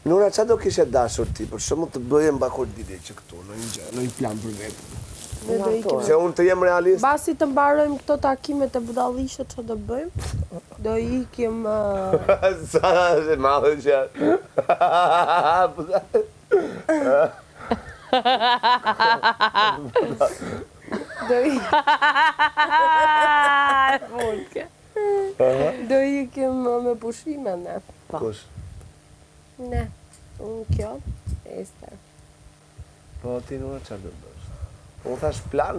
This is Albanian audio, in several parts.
Nura, qa do kishe dashur ti, për shumë të bëje mbakurditje që këtu, në një plan për vetë. Se unë të jem realist. Basi të mbarojmë këto takimet e budallishe që do bëjmë, do ikim... Sa është e madhe që... Do ikim me pushime, ne. Kush? Ne, unë kjo, Ester. Po, ti Nura, qarë do bësh? Unë thash plan,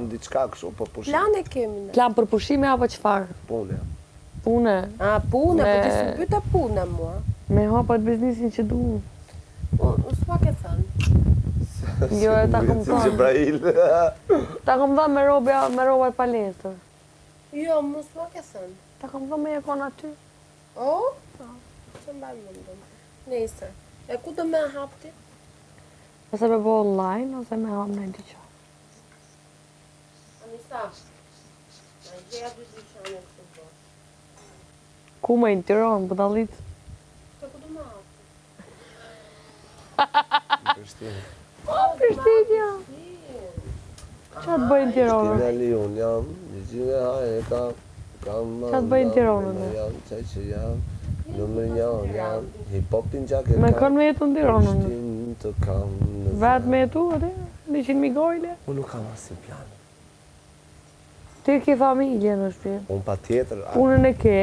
diçka kështu, po pushime. Plan e kemi, ne. Plan për pushime apo çfarë? Pune. Pune. A, pune, po ti s'u pyta pune, mua. Me hapat biznisin që du. S'ma ke thënë. Jo, e ta kom thënë. Gjebrail. Ta kom thënë me roba e palestër. Jo, s'ma ke thënë. Ta kom thënë me jekon aty. O? Se mbaj mundëm. Nesër. E ku do me hapti? Ose me bo online, ose me hap në dyqan. Anisa, në gjeja dy dyqane këtë bërë. Ku me në Tiranë, budallit? Se ku do me hapti? Prishtinë. Prishtinja. Qa të bëjnë Tiranë? Prishtinë e Lion jam, Gjigjinë e Hajë kam... Qa të bëjnë Tiranën? Jam, qaj që jam, numër jam, hip-hopin gjak e kam. Me kënë me jetu në Tiranën? Prishtinë të kam... Vetë me jetu, atë? 100.000 gojle? Unë nuk kam asë plan. Ti ke familje në shtëpi. Unë pa tjetër... Punën e ke?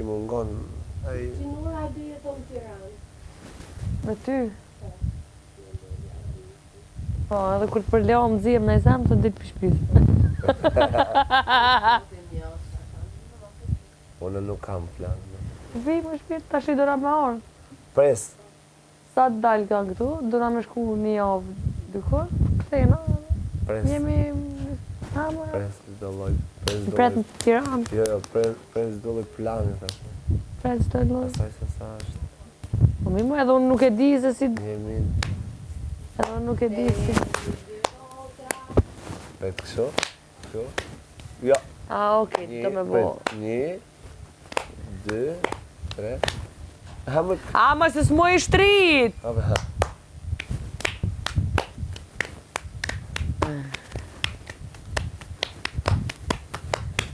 I mungon... Që Nura dy jeton Tiranë. Me ty? Po, edhe kur të përleom zim në izam, të ditë pishpis. Unë nuk kam plan. Vi më shpirë, ta shi dora me orë. Pres. Sa të dalë ka këtu, dora me shku një javë dykur, këthejna. Pres. Jemi... Hamër. Pres do lloj. Pret në Tiranë. Jo, pres do lloj plani tash. Pret të lloj. Asaj se sa është. Po mi mu, edhe unë nuk e di se si... Jemi... Edhe unë nuk e di si... Pret kështu? Kështu? Jo. Okej, do me bo. 1, 2, 3... Hamër... Ama se s'moj shtrit! Hape, ha.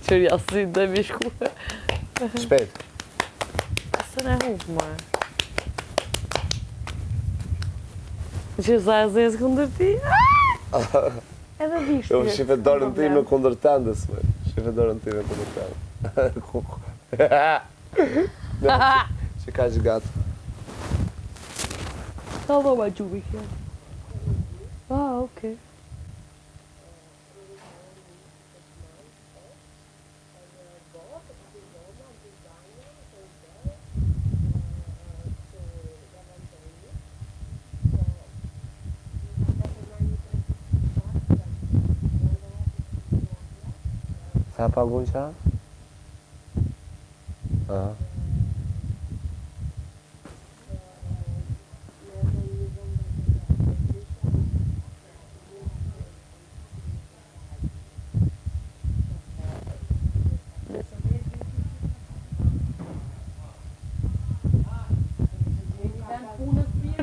Qërja si dhe mi shku. Shpejt. Se ne hupë, ma. Që sa e zesë këndër ti? Edhe vishtë. Jo, shife dorën ti me kundër tëndës, me. Shife dorën ti me kundër tëndës. Kuku. Që ka që gatë. Ta do ma gjubi kjo. Okej. Sa pagun qa? Aha.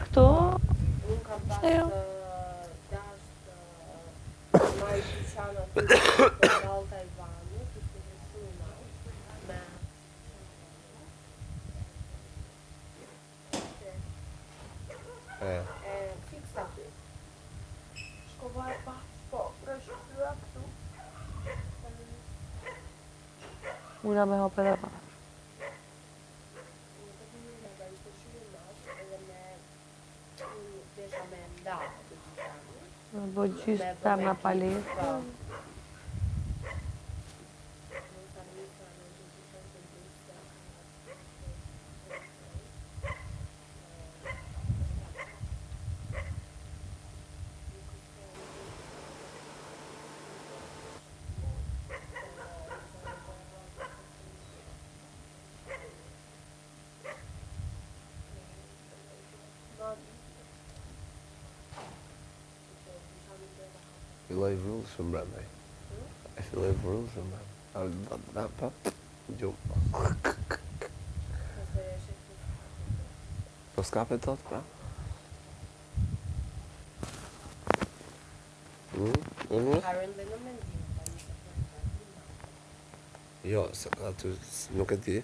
Këto? Unë kam jo? dasht marrë dyqana të dallë Tajvani, që të vëshuna me... Fiksa ty. Shkova e pa, po, rështyra këtu. Ura me hop edhe pa. Në bo gjysë tam në palesë. Filloj vrullë shumë brandaj. E filloj vrullë shumë brandaj. Gjumë. Nëse e shekë Po s'kape tot, pra? ka rënë dhe në mendim, tani se po e ka. Jo, se aty nuk e di,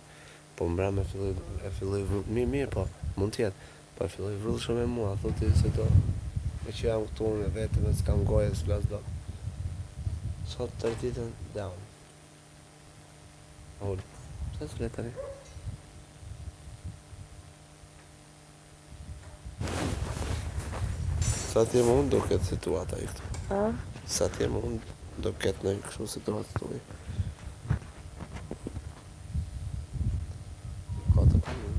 po mbra me filloj mirë, po mund t'jetë, po e filloj vrull shumë e mua, thoti se do, e që jam këtu në vetëm, e s'kam goje, s'flas do. Sot të ditën, down. Ullë, që s'le tani? Sa t'jem unë, do ketë situata i këtu. A? Sa t'jem unë, do ketë në kështu situatë të uj. Ka të përmi.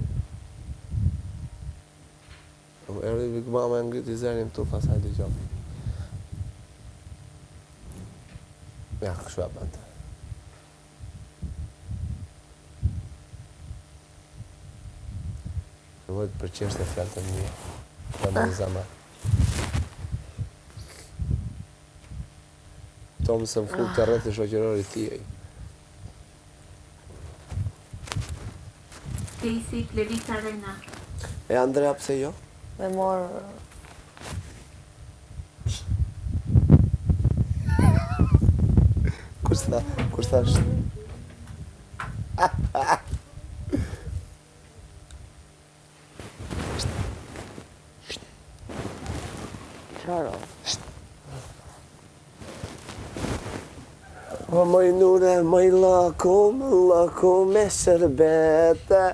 Erdi Big Mama e ngriti zërin këtu, pasaj të gjohë. Ja, kështu e bëndë. Vojtë për qeshtë e fjallë të mija. Dhe më në zama. To më se më fut të rreth i shoqërori tijej. Stacy Clarissa Arena. E Andrea pse jo? Me morë... Kush thash? Qaro. O moj nure, moj laku me shërbete,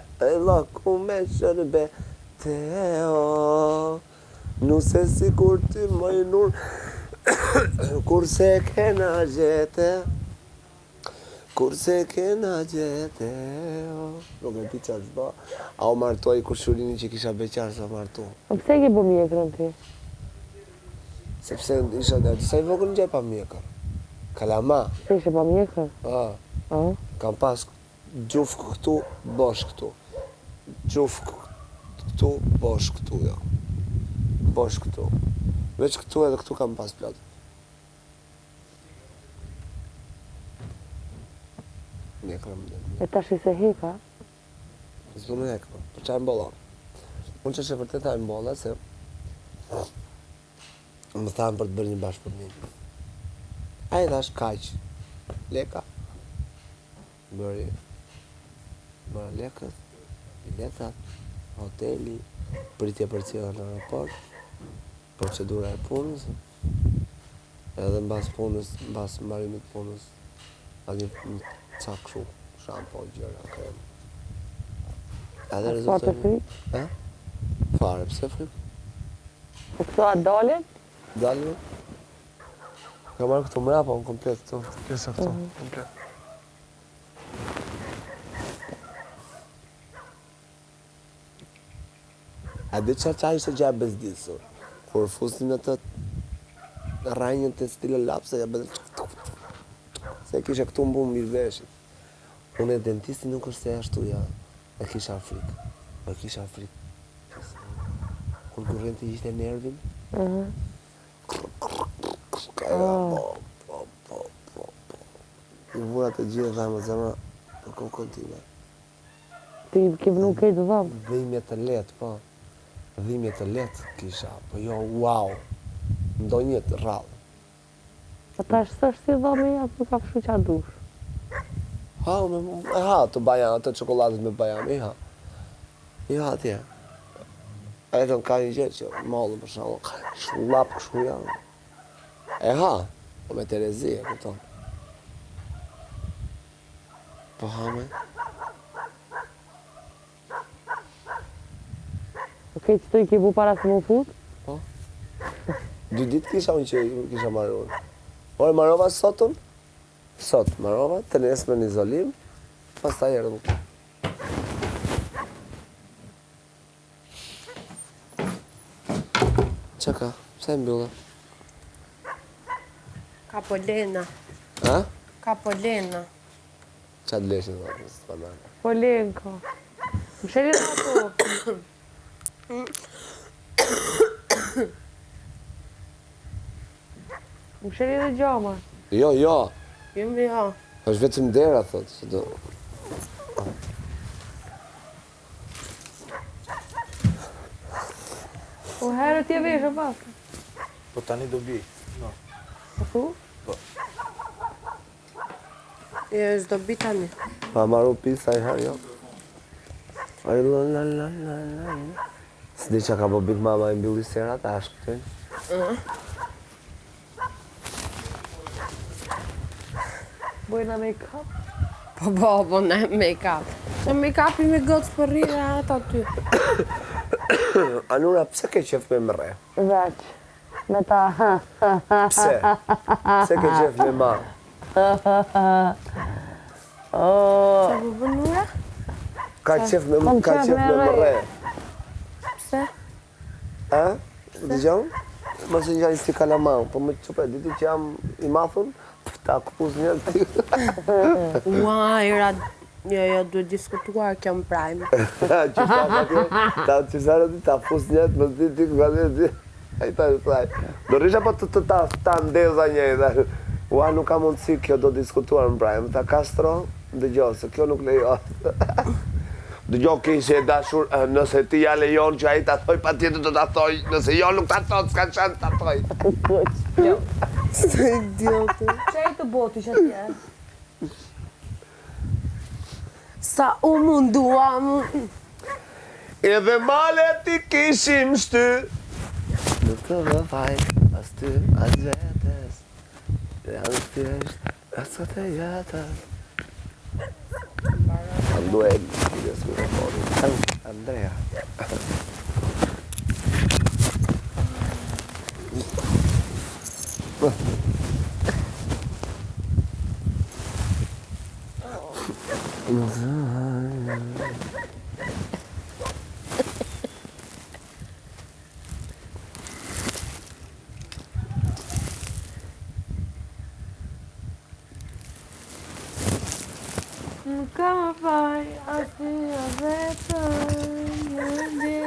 laku me shërbete, o. Nuse si kur ti moj nur, kurse kena gjete, kurse kena gjete, o. Nuk e pi qarë ba, a o martoj kushurini që kisha beqarë sa martu. O pse ke bu mjekrën ti? Sepse isha dhe, disa i vogën gjej pa mjekër. Kalama. Se ishe pa mjekrën? A, kam pas gjufk këtu, bosh këtu. Gjufk këtu, bosh këtu, jo. Bosh këtu. Veç këtu edhe këtu kam pas plot. Mjekrën më dhe. E tash i se heka? Zdu me hekë, për qa e mbolla. Unë që është e vërteta e mbolla, se më thamë për të bërë një bashkëpunim. A i thash kaq, leka, bëri lekët, biletat, hoteli, pritje për cilën në aeroport, procedura e punës, edhe mbas punës, mbas mbarimit punës, a një ca këshu, shampo, gjëra, krem. Edhe Pa të frik? Fare, pse frik? Po këto a dalin? Dalë? Ka marrë këtu mrapa, unë komplet këtu, pjesa këtu, komplet. A dhe qa ishte gja bezdisur? Kur fusin në të rajnjën të stile lapse, ja bëdhe... Se kisha këtu mbu mirë veshit. Unë e dentisti nuk është se ashtu ja, e kisha frikë. E kisha frikë. Kur kurrenti ishte nervin, i vura të gjithë dhe më zemra për kokën time. Ti ke vënu kejtë dhamë? Dhimje të letë, po. Dhimje të letë kisha, po jo, wow. Ndonjët rrallë. Po tash së është si dhamë e atë nuk ka fshu qa dush. E ha të bajan, atë çokoladët me bajan, i ha. I ha atje. A e të në ka një gjithë që malë për shumë, shullap këshu janë. E ha, po me Terezi, e këton. Po ha me. Okej, që të i ke bu para se më fut? Po. 2 ditë kisha unë që kisha marrë unë. Ore, marrova sotën? Sot, marrova, të nesme në izolim, pas ta herë nuk. Qa ka? Pse e mbyllë? Ka polena. Ha? Ka polena. Qa të leshin dhe në së banane? Polenko. Më sheli dhe ato. Më sheli dhe gjama. Jo, jo. Jemi ha. është vetëm dera, thotë. Se do... Po herë t'je veshë pak. Po tani do bi. No. Po thu? Jo, s'do bi tani. Pa marru pisa i herë, jo. Ai la. S'di që ka po bik mama i mbylli serat, a është këtën? Bojna make-up. Po, ne make-up. Se make-upi me gocë për rire atë aty. Anura, pse ke qef me mre? Veç. Me ta Pse? Pse ke qef me ma? Qa po bënura? Ka qef me mre? Pse? A? Dëgjon? Mos e gjani si kalamau, po më qëpe, diti që jam i mathun, ta kupus një të ty. Ua, era... Jo, duhet diskutuar kjo në prime. Që sa rëti ta fus njët, më zdi ty këva dhe ai ta ju thaj. Do rrisha po të ta ndeza njëjtë. Ua, nuk ka mundësi, kjo do diskutuar në prime. Ta Castro, dëgjo, se kjo nuk lejo. Dëgjo, kishe e dashur, nëse ti ja lejon që ai ta thoj, pa tjetër do ta thoj. Nëse jo nuk ta thot, s'ka qanë ta thoj. Së idiotë. Qaj të boti që atje? Sa u munduam. Edhe malet i kishim shty. Nuk të vëfaj, as ty, as vetës. Janë thjesht, as të jetës. Anduel, i dhe s'u rëpori. Andrea. Nuk ka më faj, as ty, as vetëm, një ndje.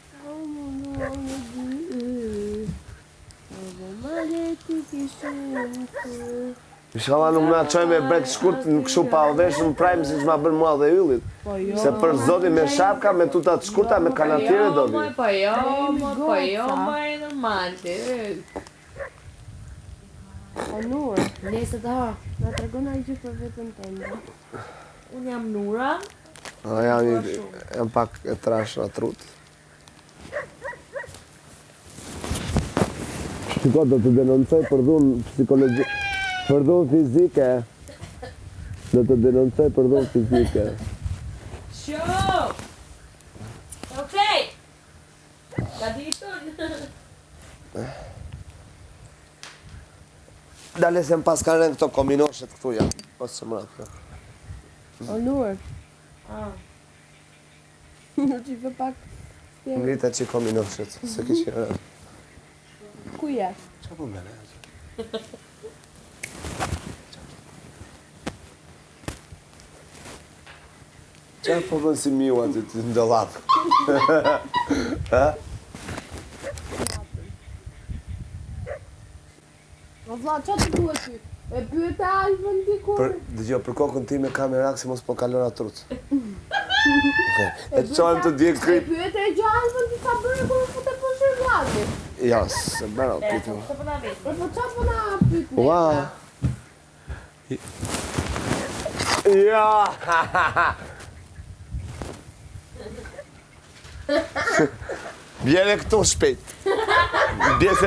Sa u munduam në dy, edhe malet i kishim shty. Shkama nuk na qoj me brek shkurt në këshu pa o veshë në prime si që ma bërë mua dhe yllit. Se për zoti me shapka, me tutat shkurta, me kanatire do vi. Po jo, e normal. O Nur, nese të ha. Na tregona i gjithë për vetën tënde. Unë jam Nura. Jam pak e trash në trut. Shiko, do të denoncoj për dhunë psikologi... Për dhunë fizike. Do të denoncoj për dhunë fizike. Show! Okej! Ka ditën? Dale se më pas kanë rënë këto kominoshet këtu janë. Pas që më ratë. O Nur, në që për pak... Ngrita që kominoshet, se kishë rënë. Ku je? Qa po mene? Qa po më si miu aty të ndëllapë? O vla, qa të duhet ty? E pyet e Alvën dikur? Dëgjo, për kokën ti me kamerak si mos po kalon atruc. E të qojmë të dje E krip. pyet e gjë Alvën ti ka bërë kur u fute për shërblati? Ja, se bërë o pitu. Sa po na vetë? E po qa po na pyet ne? Ua. Ja. Vjene këtu shpejt. Bje se